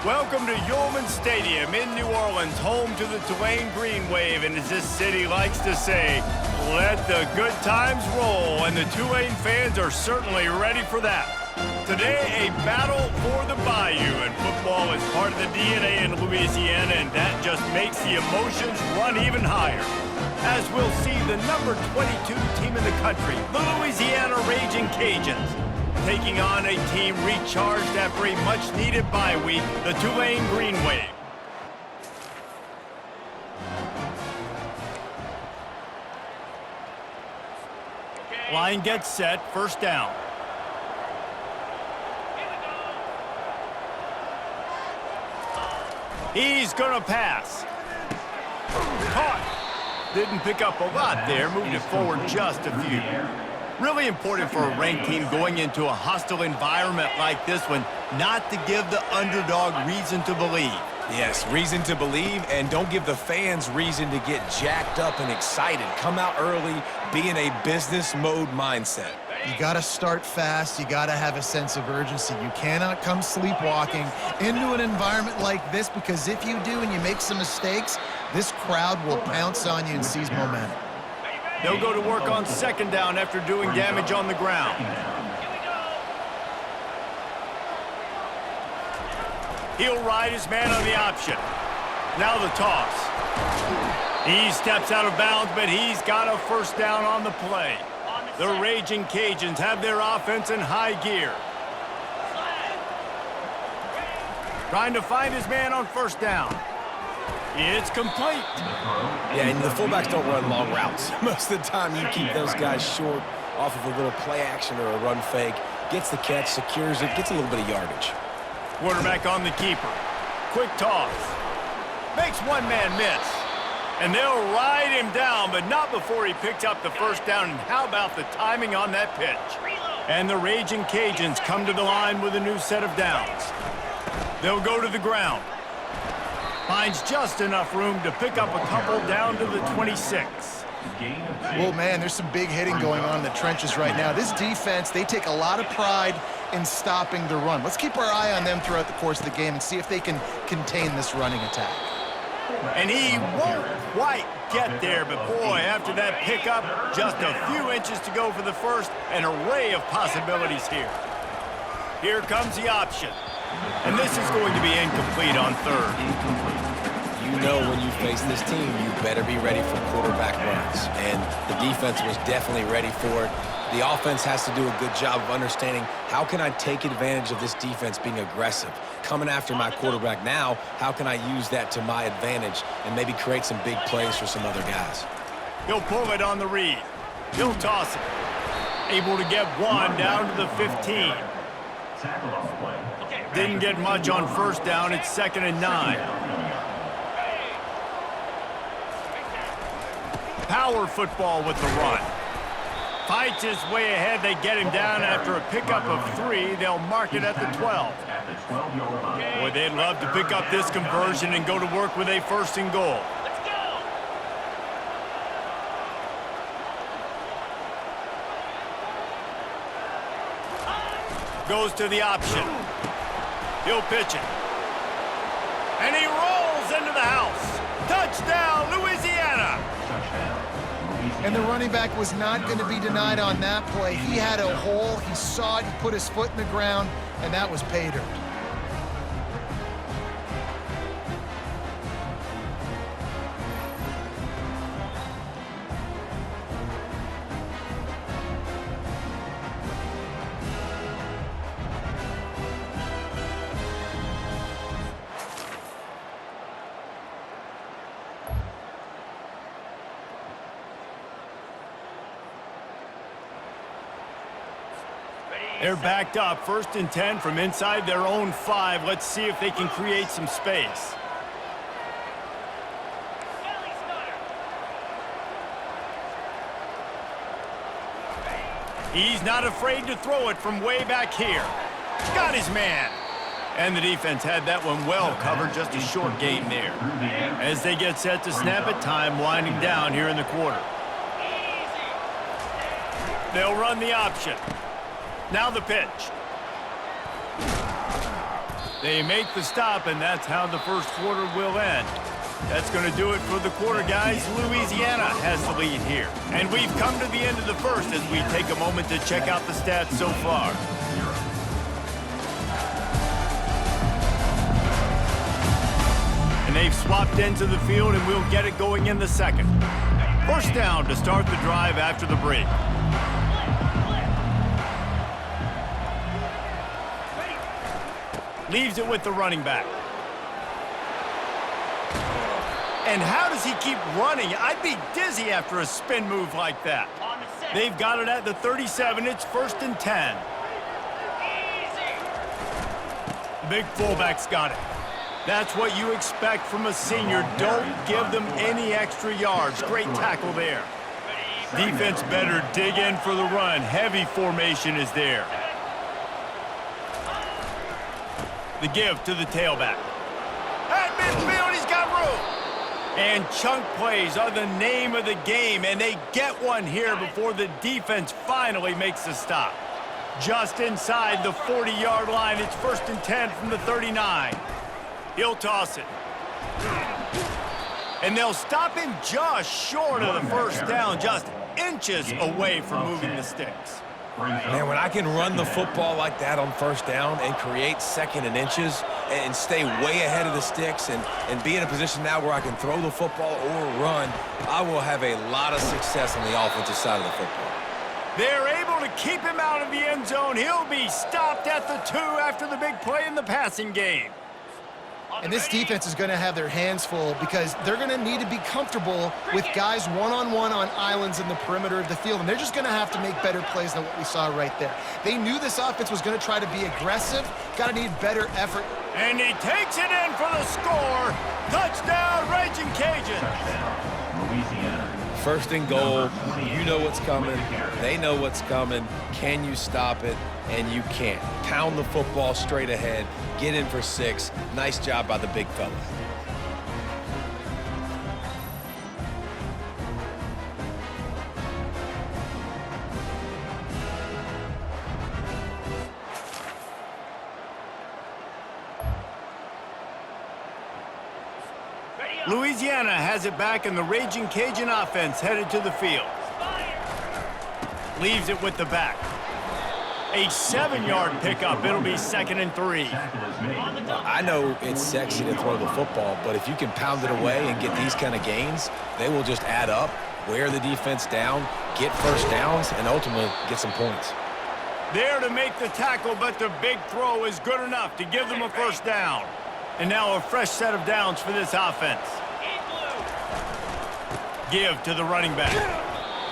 Welcome to Yulman Stadium in New Orleans, home to the Tulane Green Wave, and as this city likes to say, let the good times roll, and the Tulane fans are certainly ready for that. Today, a battle for the Bayou, and football is part of the DNA in Louisiana, and that just makes the emotions run even higher. As we'll see the number 22 team in the country, the Louisiana Raging Cajuns, taking on a team recharged after a much-needed bye week, the Tulane Green Wave. Line gets set, first down. He's gonna pass. Caught. Didn't pick up a lot there, moving it forward just a few. Really important for a ranked team going into a hostile environment like this one, not to give the underdog reason to believe. Yes, reason to believe, and don't give the fans reason to get jacked up and excited. Come out early, be in a business mode mindset. You got to start fast. You got to have a sense of urgency. You cannot come sleepwalking into an environment like this, because if you do and you make some mistakes, this crowd will pounce on you and seize momentum. They'll go to work on second down after doing damage on the ground. He'll ride his man on the option. Now the toss. He steps out of bounds, but he's got a first down on the play. The Raging Cajuns have their offense in high gear. Trying to find his man on first down. It's complete. Yeah, and the fullbacks don't run long routes. Most of the time you keep those guys short off of a little play action or a run fake. Gets the catch, secures it, gets a little bit of yardage. Quarterback on the keeper. Quick toss. Makes one man miss. And they'll ride him down, but not before he picks up the first down. And how about the timing on that pitch? And the Raging Cajuns come to the line with a new set of downs. They'll go to the ground. Finds just enough room to pick up a couple down to the 26. Well, man, there's some big hitting going on in the trenches right now. This defense, they take a lot of pride in stopping the run. Let's keep our eye on them throughout the course of the game and see if they can contain this running attack. And he won't quite get there, but boy, after that pickup, just a few inches to go for the first, an array of possibilities here. Here comes the option. And this is going to be incomplete on third. You know when you face this team, you better be ready for quarterback runs. And the defense was definitely ready for it. The offense has to do a good job of understanding, how can I take advantage of this defense being aggressive? Coming after my quarterback now, how can I use that to my advantage and maybe create some big plays for some other guys? He'll pull it on the read. He'll toss it. Able to get one down to the 15. Didn't get much on first down. It's 2nd and 9. Power football with the run. Fights his way ahead. They get him down after a pickup of 3. They'll mark it at the 12. Boy, they'd love to pick up this conversion and go to work with a 1st and goal. Goes to the option. He'll pitch it. And he rolls into the house. Touchdown, Louisiana! And the running back was not going to be denied on that play. He had a hole. He saw it. He put his foot in the ground, and that was pay dirt. They're backed up, 1st and 10 from inside their own 5. Let's see if they can create some space. He's not afraid to throw it from way back here. Got his man. And the defense had that one well covered, just a short gain there. As they get set to snap it, time winding down here in the quarter. They'll run the option. Now the pitch. They make the stop, and that's how the first quarter will end. That's going to do it for the quarter, guys. Louisiana has the lead here. And we've come to the end of the first as we take a moment to check out the stats so far. And they've swapped ends of the field, and we'll get it going in the second. First down to start the drive after the break. Leaves it with the running back. And how does he keep running? I'd be dizzy after a spin move like that. They've got it at the 37. It's 1st and 10. The big fullback's got it. That's what you expect from a senior. Don't give them any extra yards. Great tackle there. Defense better dig in for the run. Heavy formation is there. The give to the tailback. At midfield, he's got room. And chunk plays are the name of the game, and they get one here before the defense finally makes the stop. Just inside the 40-yard line, it's 1st and 10 from the 39. He'll toss it. And they'll stop him just short of the first down, just inches away from moving the sticks. Man, when I can run the football like that on first down and create 2nd and inches and stay way ahead of the sticks and be in a position now where I can throw the football or run, I will have a lot of success on the offensive side of the football. They're able to keep him out of the end zone. He'll be stopped at the 2 after the big play in the passing game. And this defense is going to have their hands full because they're going to need to be comfortable with guys one-on-one on islands in the perimeter of the field, and they're just going to have to make better plays than what we saw right there. They knew this offense was going to try to be aggressive, got to need better effort. And he takes it in for the score. Touchdown, Raging Cajuns. Louisiana. 1st and goal. You know what's coming. They know what's coming. Can you stop it? And you can't. Pound the football straight ahead. Get in for 6. Nice job by the big fella. Louisiana has it back, and the Raging Cajun offense headed to the field. Leaves it with the back. A 7-yard pickup. It'll be 2nd and 3. I know it's sexy to throw the football, but if you can pound it away and get these kind of gains, they will just add up, wear the defense down, get first downs, and ultimately get some points. There to make the tackle, but the big throw is good enough to give them a first down. And now a fresh set of downs for this offense. Give to the running back.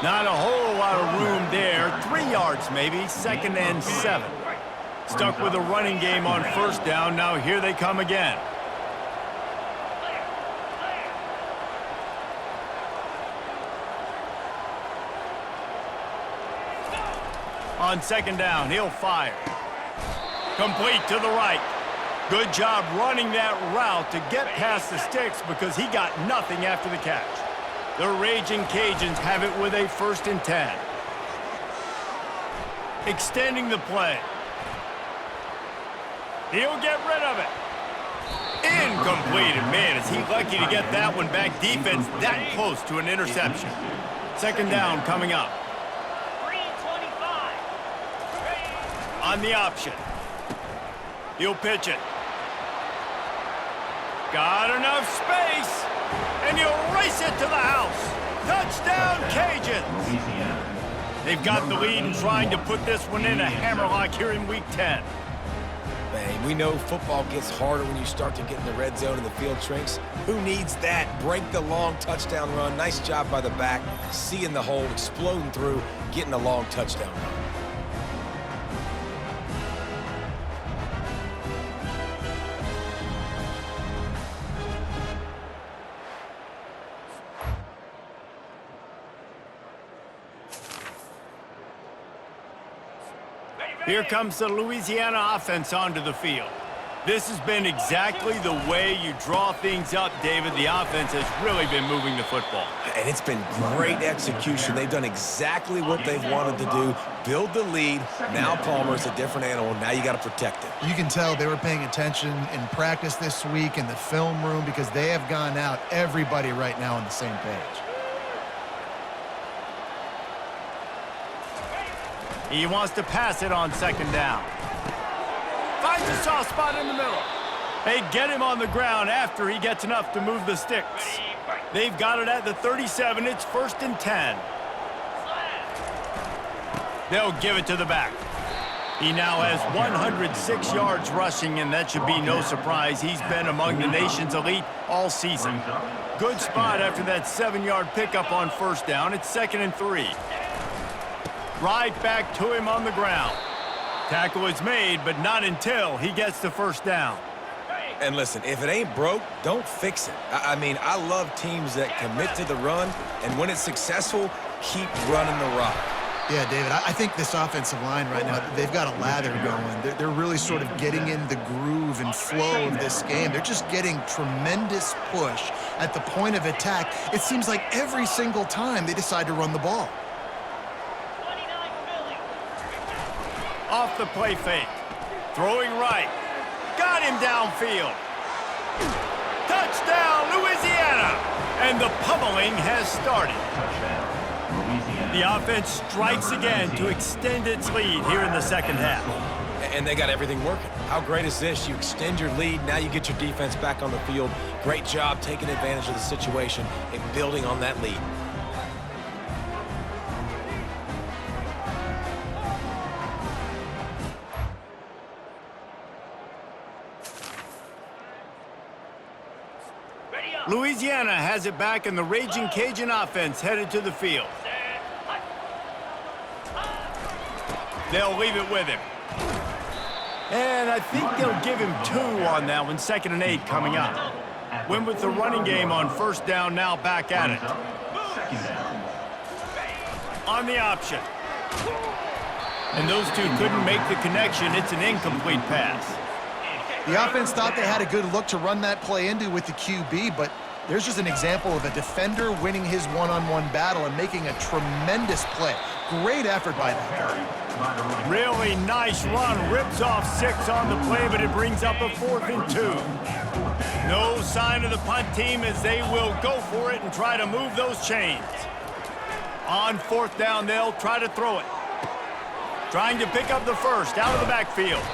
Not a whole lot of room there. 3 yards maybe, 2nd and 7. Stuck with a running game on first down. Now here they come again. On 2nd down, he'll fire. Complete to the right. Good job running that route to get past the sticks because he got nothing after the catch. The Raging Cajuns have it with a 1st and 10. Extending the play. He'll get rid of it. Incomplete. And man, is he lucky to get that one back. Defense that close to an interception. 2nd down coming up. On the option. He'll pitch it. Got enough space. And he'll race it to the house. Touchdown, Cajuns. They've got the lead and trying to put this one in a hammerlock here in Week 10. Man, we know football gets harder when you start to get in the red zone and the field shrinks. Who needs that? Break the long touchdown run. Nice job by the back. Seeing the hole, exploding through, getting a long touchdown run. Here comes the Louisiana offense onto the field. This has been exactly the way you draw things up, David. The offense has really been moving the football. And it's been great execution. They've done exactly what they've wanted to do. Build the lead. Now Palmer's a different animal. Now you got to protect it. You can tell they were paying attention in practice this week in the film room because they have gone out, everybody right now on the same page. He wants to pass it on second down. Finds a soft spot in the middle. They get him on the ground after he gets enough to move the sticks. They've got it at the 37. It's 1st and 10. They'll give it to the back. He now has 106 yards rushing, and that should be no surprise. He's been among the nation's elite all season. Good spot after that 7-yard pickup on 1st down. It's 2nd and 3. Right back to him on the ground. Tackle is made, but not until he gets the 1st down. And listen, if it ain't broke, don't fix it. I mean, I love teams that commit to the run, and when it's successful, keep running the rock. Yeah, David, I think this offensive line right now, they've got a lather going. They're really sort of getting in the groove and flow of this game. They're just getting tremendous push at the point of attack. It seems like every single time they decide to run the ball. Off the play fake. Throwing right. Got him downfield. Touchdown, Louisiana! And the pummeling has started. The offense strikes again to extend its lead here in the second half. And they got everything working. How great is this? You extend your lead, now you get your defense back on the field. Great job taking advantage of the situation and building on that lead. Louisiana has it back, and the Raging Cajun offense headed to the field. They'll leave it with him. And I think they'll give him 2 on that one. 2nd and 8 coming up. Went with the running game on 1st down, now back at it. On the option. And those two couldn't make the connection. It's an incomplete pass. The offense thought they had a good look to run that play into with the QB, but there's just an example of a defender winning his one-on-one battle and making a tremendous play. Great effort by that guy. Really nice run. Rips off 6 on the play, but it brings up a 4th and 2. No sign of the punt team as they will go for it and try to move those chains. On 4th down, they'll try to throw it. Trying to pick up the 1st out of the backfield.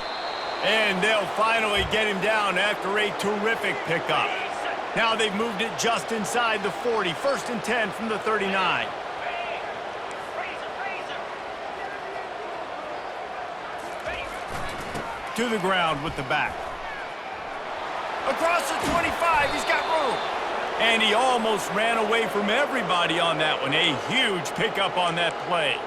And they'll finally get him down after a terrific pickup. Now they've moved it just inside the 40. 1st and 10 from the 39. To the ground with the back. Across the 25, he's got room. And he almost ran away from everybody on that one. A huge pickup on that play.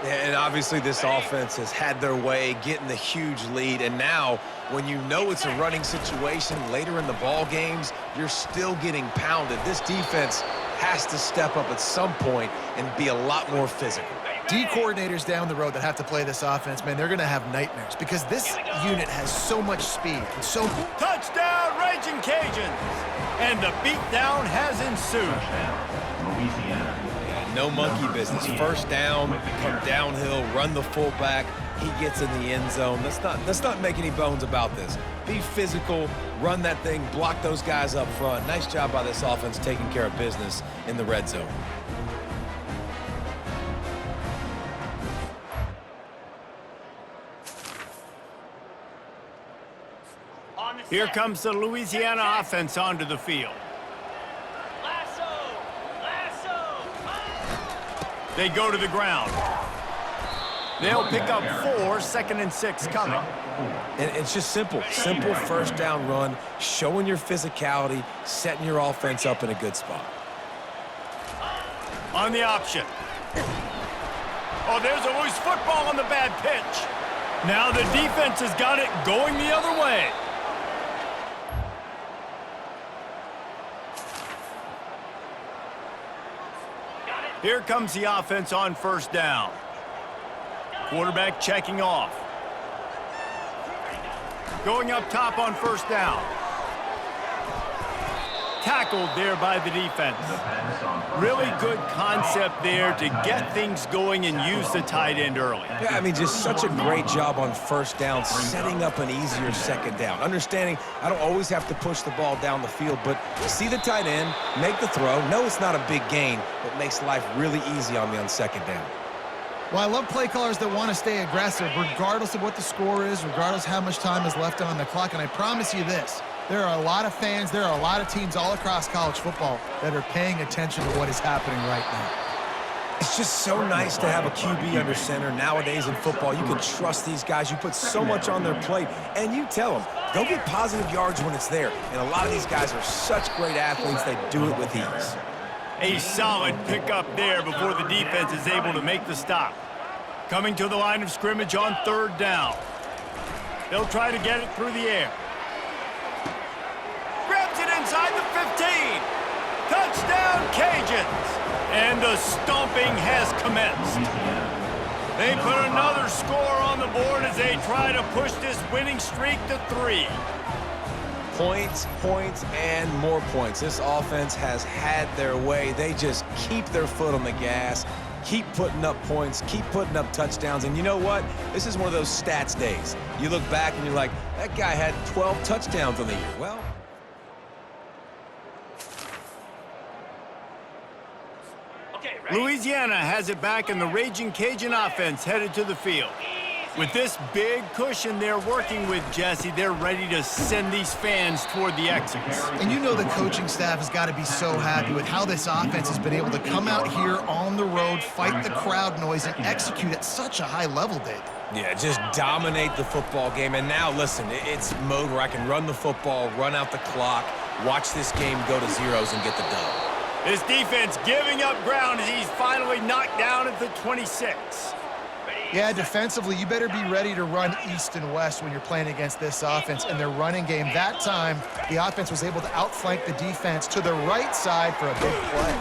And obviously this offense has had their way, getting the huge lead. And now, when you know it's a running situation later in the ball games, you're still getting pounded. This defense has to step up at some point and be a lot more physical. D coordinators down the road that have to play this offense, man, they're going to have nightmares because this unit has so much speed and so... Touchdown, Raging Cajuns! And the beatdown has ensued. No monkey business. 1st down, come downhill, run the fullback. He gets in the end zone. Let's not make any bones about this. Be physical, run that thing, block those guys up front. Nice job by this offense taking care of business in the red zone. Here comes the Louisiana offense onto the field. They go to the ground. They'll pick up 4, 2nd and 6 coming. And it's just simple 1st down run, showing your physicality, setting your offense up in a good spot. On the option. Oh, there's a loose football on the bad pitch. Now the defense has got it going the other way. Here comes the offense on 1st down. Quarterback checking off. Going up top on first down. Tackled there by the defense. Really good concept there to get things going and use the tight end early. Yeah, I mean, just such a great job on first down, setting up an easier second down. Understanding I don't always have to push the ball down the field, but see the tight end, make the throw. No, it's not a big gain, but makes life really easy on me on second down. Well, I love play callers that want to stay aggressive regardless of what the score is, regardless how much time is left on the clock. And I promise you this, there are a lot of fans, there are a lot of teams all across college football that are paying attention to what is happening right now. It's just so nice to have a QB under center. Nowadays in football, you can trust these guys. You put so much on their plate, and you tell them, go get positive yards when it's there. And a lot of these guys are such great athletes, they do it with ease. A solid pickup there before the defense is able to make the stop. Coming to the line of scrimmage on third down. They'll try to get it through the air. Grabs it inside the 15. Touchdown, Cajuns. And the stomping has commenced. They put another score on the board as they try to push this winning streak to 3. Points, points, and more points. This offense has had their way. They just keep their foot on the gas, keep putting up points, keep putting up touchdowns. And you know what? This is one of those stats days. You look back and you're like, that guy had 12 touchdowns on the year. Well, Louisiana has it back, and the Raging Cajun offense headed to the field. With this big cushion they're working with, Jesse, they're ready to send these fans toward the exits. And you know the coaching staff has got to be so happy with how this offense has been able to come out here on the road, fight the crowd noise, and execute at such a high level, Dave. yeah, just dominate the football game. And now, listen, it's mode where I can run the football, run out the clock, watch this game go to zeros and get the dub. This defense giving up ground as he's finally knocked down at the 26. Yeah, defensively, you better be ready to run east and west when you're playing against this offense and their running game. That time, the offense was able to outflank the defense to the right side for a big play.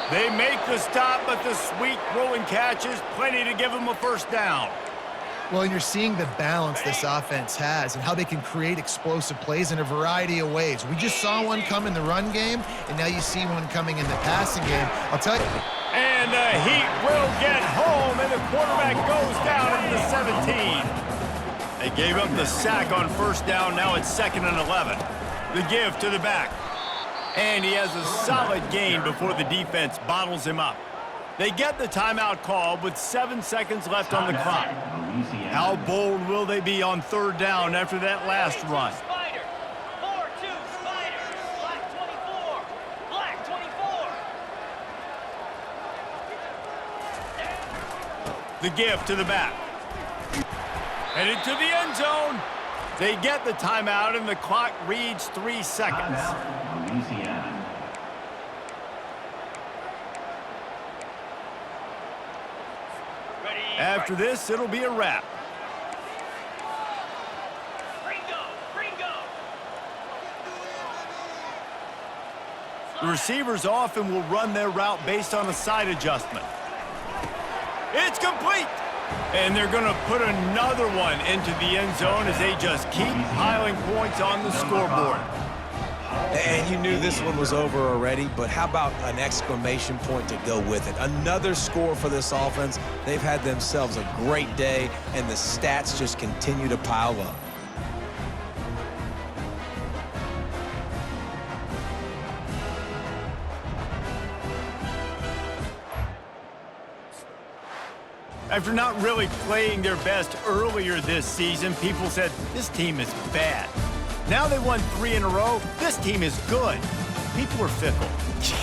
They make the stop, but the sweet throw and catch is plenty to give them a first down. Well, and you're seeing the balance this offense has and how they can create explosive plays in a variety of ways. We just saw one come in the run game, and now you see one coming in the passing game. I'll tell you. And the Heat will get home, and the quarterback goes down at the 17. They gave up the sack on first down. Now it's 2nd and 11. The give to the back. And he has a solid gain before the defense bottles him up. They get the timeout call with 7 seconds left on the clock. How bold will they be on third down after that last run? Spider, 4-2, Spider, black 24, black 24. The give to the back. Headed to the end zone. They get the timeout, and the clock reads 3 seconds. Louisiana. After this, it'll be a wrap. The receivers often will run their route based on a side adjustment. It's complete! And they're going to put another one into the end zone as they just keep piling points on the scoreboard. And you knew this one was over already, but how about an exclamation point to go with it? Another score for this offense. They've had themselves a great day, and the stats just continue to pile up. After not really playing their best earlier this season, people said, this team is bad. Now they won 3 in a row. This team is good. People are fickle.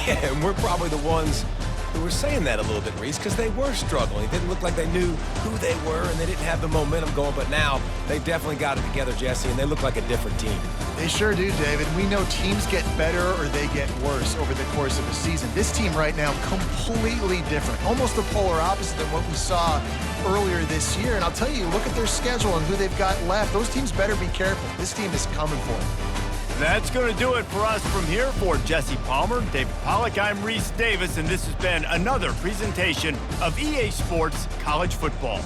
Yeah, and we're probably the ones who were saying that a little bit, Reese, because they were struggling. It didn't look like they knew who they were, and they didn't have the momentum going. But now they definitely got it together, Jesse, and they look like a different team. They sure do, David. We know teams get better or they get worse over the course of a season. This team right now, completely different. Almost the polar opposite than what we saw earlier this year. And I'll tell you, look at their schedule and who they've got left. Those teams better be careful. This team is coming for them. That's going to do it for us from here. For Jesse Palmer, David Pollack, I'm Reese Davis, and this has been another presentation of EA Sports College Football.